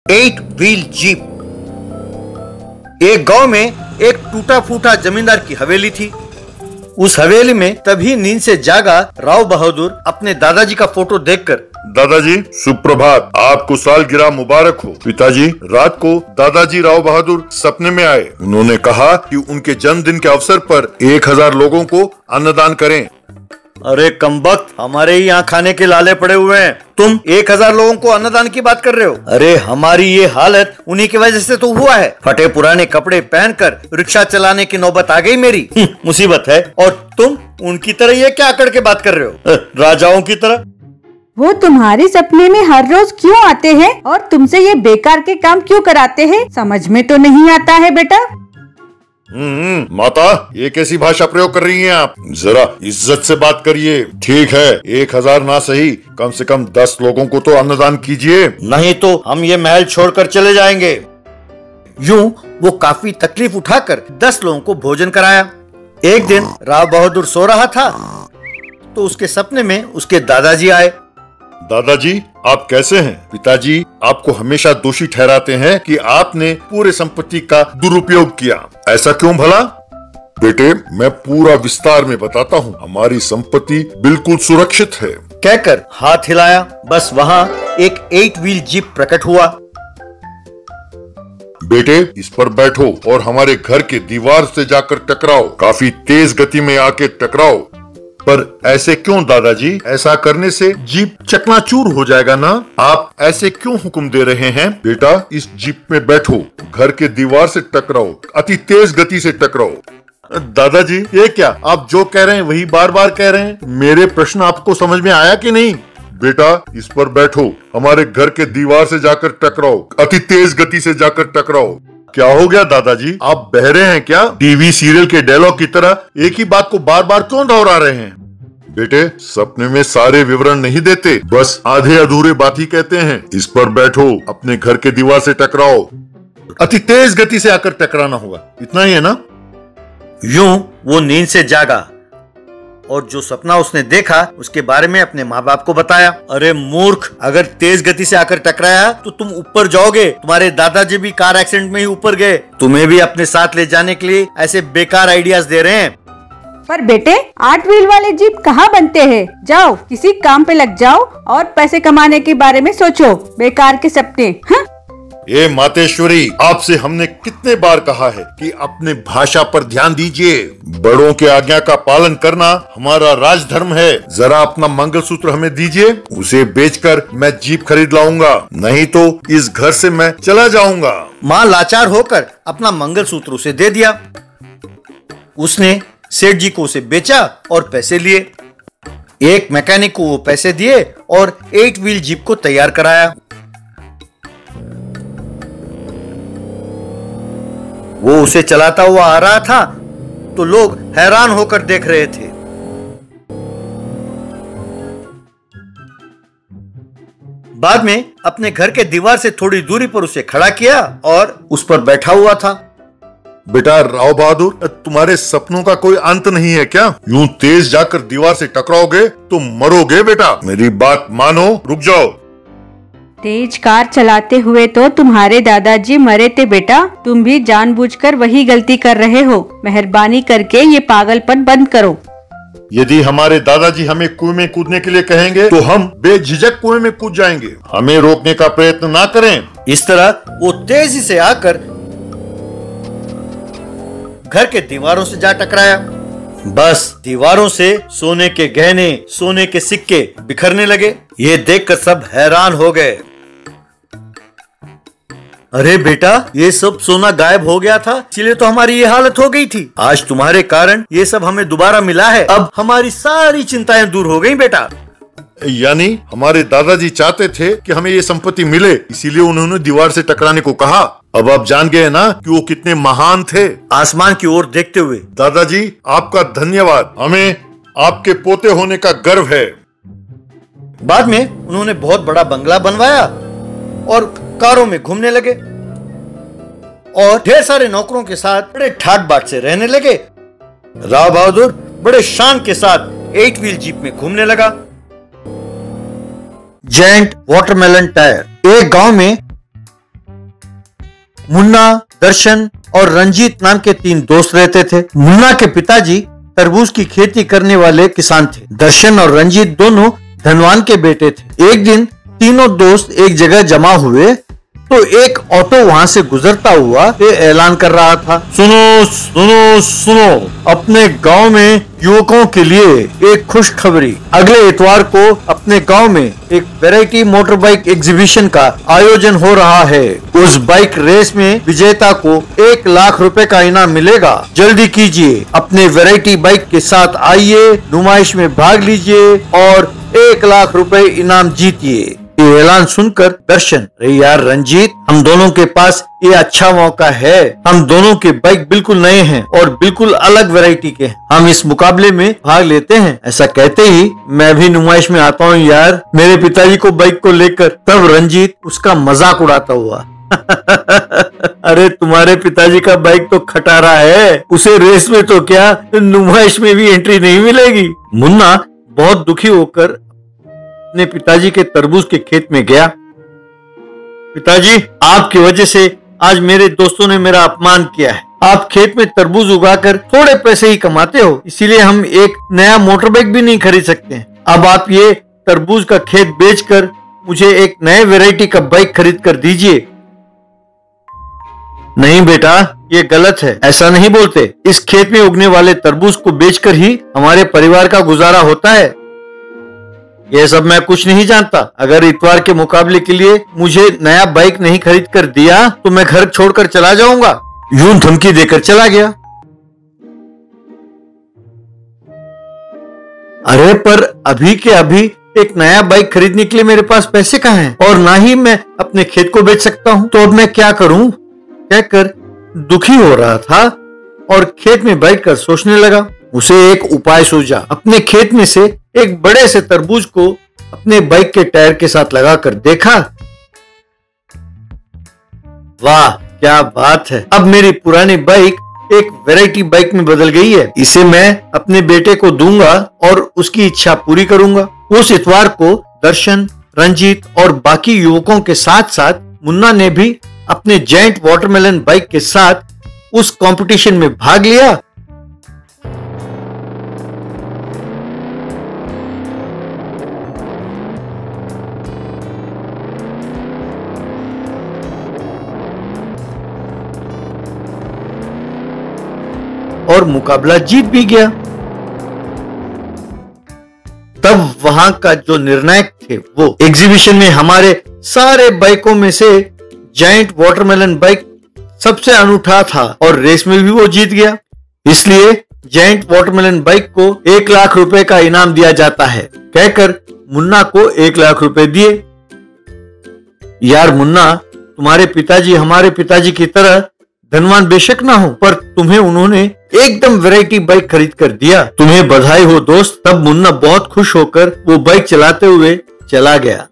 8 wheel jeep. एक गांव में एक टूटा फूटा जमींदार की हवेली थी। उस हवेली में तभी नींद से जागा राव बहादुर अपने दादाजी का फोटो देखकर, दादाजी सुप्रभात, आपको सालगिरह मुबारक हो। पिताजी, रात को दादाजी राव बहादुर सपने में आए। उन्होंने कहा कि उनके जन्मदिन के अवसर पर 1000 लोगों को अन्नदान करें। अरे कमबख्त, हमारे ही यहाँ खाने के लाले पड़े हुए हैं, तुम 1000 लोगों को अन्नदान की बात कर रहे हो? अरे हमारी ये हालत उन्हीं की वजह से तो हुआ है। फटे पुराने कपड़े पहनकर रिक्शा चलाने की नौबत आ गई मेरी। मुसीबत है। और तुम उनकी तरह ये क्या अकड़ के बात कर रहे हो, राजाओं की तरह? वो तुम्हारे सपने में हर रोज क्यों आते हैं और तुमसे ये बेकार के काम क्यों कराते हैं? समझ में तो नहीं आता है बेटा। माता, ये कैसी भाषा प्रयोग कर रही हैं आप? जरा इज्जत से बात करिए। ठीक है, 1000 ना सही, कम से कम 10 लोगों को तो अन्नदान कीजिए। नहीं तो हम ये महल छोड़कर चले जाएंगे। यूं वो काफी तकलीफ उठाकर 10 लोगों को भोजन कराया। एक दिन राव बहादुर सो रहा था तो उसके सपने में उसके दादाजी आए। दादाजी, आप कैसे हैं? पिताजी आपको हमेशा दोषी ठहराते हैं कि आपने पूरे संपत्ति का दुरुपयोग किया। ऐसा क्यों भला? बेटे, मैं पूरा विस्तार में बताता हूँ। हमारी संपत्ति बिल्कुल सुरक्षित है। कहकर हाथ हिलाया, बस वहाँ एक 8 व्हील जीप प्रकट हुआ। बेटे, इस पर बैठो और हमारे घर के दीवार से जाकर टकराओ। काफी तेज गति में आके टकराओ। पर ऐसे क्यों दादाजी? ऐसा करने से जीप चकनाचूर हो जाएगा ना। आप ऐसे क्यों हुक्म दे रहे हैं? बेटा, इस जीप में बैठो, घर के दीवार से टकराओ, अति तेज गति से टकराओ। दादाजी, ये क्या आप जो कह रहे हैं वही बार बार कह रहे हैं? मेरे प्रश्न आपको समझ में आया कि नहीं? बेटा, इस पर बैठो, हमारे घर के दीवार से जाकर टकराओ, अति तेज गति से जाकर टकराओ। क्या हो गया दादाजी? आप बहरे हैं क्या? टीवी सीरियल के डायलॉग की तरह एक ही बात को बार बार क्यों दोहरा रहे हैं? बेटे, सपने में सारे विवरण नहीं देते, बस आधे अधूरे बात ही कहते हैं। इस पर बैठो, अपने घर के दीवार से टकराओ, अति तेज गति से आकर टकराना होगा। इतना ही है ना? यूं वो नींद से जागा और जो सपना उसने देखा उसके बारे में अपने माँ बाप को बताया। अरे मूर्ख, अगर तेज गति से आकर टकराया तो तुम ऊपर जाओगे। तुम्हारे दादाजी भी कार एक्सीडेंट में ही ऊपर गए। तुम्हें भी अपने साथ ले जाने के लिए ऐसे बेकार आइडियाज दे रहे हैं। पर बेटे, 8 व्हील वाले जीप कहाँ बनते हैं? जाओ किसी काम पे लग जाओ और पैसे कमाने के बारे में सोचो। बेकार के सपने। हाँ? ये मातेश्वरी, आपसे हमने कितने बार कहा है कि अपने भाषा पर ध्यान दीजिए। बड़ों के आज्ञा का पालन करना हमारा राजधर्म है। जरा अपना मंगलसूत्र हमें दीजिए, उसे बेचकर मैं जीप खरीद लाऊंगा, नहीं तो इस घर से मैं चला जाऊंगा। माँ लाचार होकर अपना मंगलसूत्र उसे दे दिया। उसने सेठ जी को उसे बेचा और पैसे लिए। एक मैकेनिक को वो पैसे दिए और 8 व्हील जीप को तैयार कराया। वो उसे चलाता हुआ आ रहा था तो लोग हैरान होकर देख रहे थे। बाद में अपने घर के दीवार से थोड़ी दूरी पर उसे खड़ा किया और उस पर बैठा हुआ था। बेटा राव बहादुर, तुम्हारे सपनों का कोई अंत नहीं है क्या? यूं तेज जाकर दीवार से टकराओगे तो मरोगे बेटा। मेरी बात मानो, रुक जाओ। तेज कार चलाते हुए तो तुम्हारे दादाजी मरे थे बेटा। तुम भी जानबूझकर वही गलती कर रहे हो। मेहरबानी करके ये पागलपन बंद करो। यदि हमारे दादाजी हमें कुएं में कूदने के लिए कहेंगे तो हम बेझिझक कुएं में कूद जाएंगे। हमें रोकने का प्रयत्न ना करें। इस तरह वो तेजी से आकर घर के दीवारों से जा टकराया। बस दीवारों से सोने के गहने, सोने के सिक्के बिखरने लगे। ये देखकर सब हैरान हो गए। अरे बेटा, ये सब सोना गायब हो गया था, इसलिए तो हमारी ये हालत हो गई थी। आज तुम्हारे कारण ये सब हमें दोबारा मिला है। अब हमारी सारी चिंताएं दूर हो गई बेटा। यानी हमारे दादाजी चाहते थे कि हमें ये संपत्ति मिले, इसीलिए उन्होंने दीवार से टकराने को कहा। अब आप जान गए ना कि वो कितने महान थे। आसमान की ओर देखते हुए, दादाजी आपका धन्यवाद, हमें आपके पोते होने का गर्व है। बाद में उन्होंने बहुत बड़ा बंगला बनवाया और कारों में घूमने लगे और ढेर सारे नौकरों के साथ बड़े ठाट बाट से रहने लगे। राव बहादुर बड़े शान के साथ 8 व्हील जीप में घूमने लगा। Giant watermelon tyre. एक गांव में मुन्ना, दर्शन और रंजीत नाम के 3 दोस्त रहते थे। मुन्ना के पिताजी तरबूज की खेती करने वाले किसान थे। दर्शन और रंजीत दोनों धनवान के बेटे थे। एक दिन तीनों दोस्त एक जगह जमा हुए तो एक ऑटो वहां से गुजरता हुआ ये ऐलान कर रहा था, सुनो सुनो सुनो, अपने गांव में युवकों के लिए एक खुशखबरी। अगले इतवार को अपने गांव में एक वैरायटी मोटर बाइक एग्जीबिशन का आयोजन हो रहा है। उस बाइक रेस में विजेता को 1 लाख रुपए का इनाम मिलेगा। जल्दी कीजिए, अपने वैरायटी बाइक के साथ आइए, नुमाइश में भाग लीजिए और 1 लाख रुपए इनाम जीतिए। ये ऐलान सुनकर दर्शन, अरे यार रंजीत, हम दोनों के पास ये अच्छा मौका है। हम दोनों के बाइक बिल्कुल नए हैं और बिल्कुल अलग वैरायटी के हैं। हम इस मुकाबले में भाग लेते हैं। ऐसा कहते ही मैं भी नुमाइश में आता हूँ यार, मेरे पिताजी को बाइक को लेकर। तब रंजीत उसका मजाक उड़ाता हुआ अरे तुम्हारे पिताजी का बाइक तो खटारा है, उसे रेस में तो क्या नुमाइश में भी एंट्री नहीं मिलेगी। मुन्ना बहुत दुखी होकर अपने पिताजी के तरबूज के खेत में गया। पिताजी, आपकी वजह से आज मेरे दोस्तों ने मेरा अपमान किया है। आप खेत में तरबूज उगाकर थोड़े पैसे ही कमाते हो, इसीलिए हम एक नया मोटर बाइक भी नहीं खरीद सकते हैं। अब आप ये तरबूज का खेत बेचकर मुझे एक नए वैरायटी का बाइक खरीद कर दीजिए। नहीं बेटा, ये गलत है, ऐसा नहीं बोलते। इस खेत में उगने वाले तरबूज को बेचकर ही हमारे परिवार का गुजारा होता है। ये सब मैं कुछ नहीं जानता। अगर इतवार के मुकाबले के लिए मुझे नया बाइक नहीं खरीद कर दिया तो मैं घर छोड़कर चला जाऊंगा। यूं धमकी देकर चला गया। अरे पर अभी के अभी एक नया बाइक खरीदने के लिए मेरे पास पैसे कहाँ हैं और ना ही मैं अपने खेत को बेच सकता हूँ, तो अब मैं क्या करूं? कहकर दुखी हो रहा था और खेत में बैठकर सोचने लगा। उसे एक उपाय सूझा। अपने खेत में से एक बड़े से तरबूज को अपने बाइक के टायर के साथ लगाकर देखा। वाह क्या बात है, अब मेरी पुरानी बाइक एक वैरायटी बाइक में बदल गई है। इसे मैं अपने बेटे को दूंगा और उसकी इच्छा पूरी करूंगा। उस इतवार को दर्शन, रंजीत और बाकी युवकों के साथ साथ मुन्ना ने भी अपने जायंट वाटरमेलन बाइक के साथ उस कंपटीशन में भाग लिया। और मुकाबला जीत भी गया। तब वहां का जो निर्णायक थे वो एग्जीबिशन में हमारे सारे बाइकों में से जायंट वाटरमेलन बाइक सबसे अनूठा था और रेस में भी वो जीत गया। इसलिए जायंट वाटरमेलन बाइक को 1 लाख रुपए का इनाम दिया जाता है, कहकर मुन्ना को 1 लाख रुपए दिए। यार मुन्ना, तुम्हारे पिताजी हमारे पिताजी की तरह धनवान बेशक ना हो, पर तुम्हें उन्होंने एकदम वैरायटी बाइक खरीद कर दिया। तुम्हें बधाई हो दोस्त। तब मुन्ना बहुत खुश होकर वो बाइक चलाते हुए चला गया।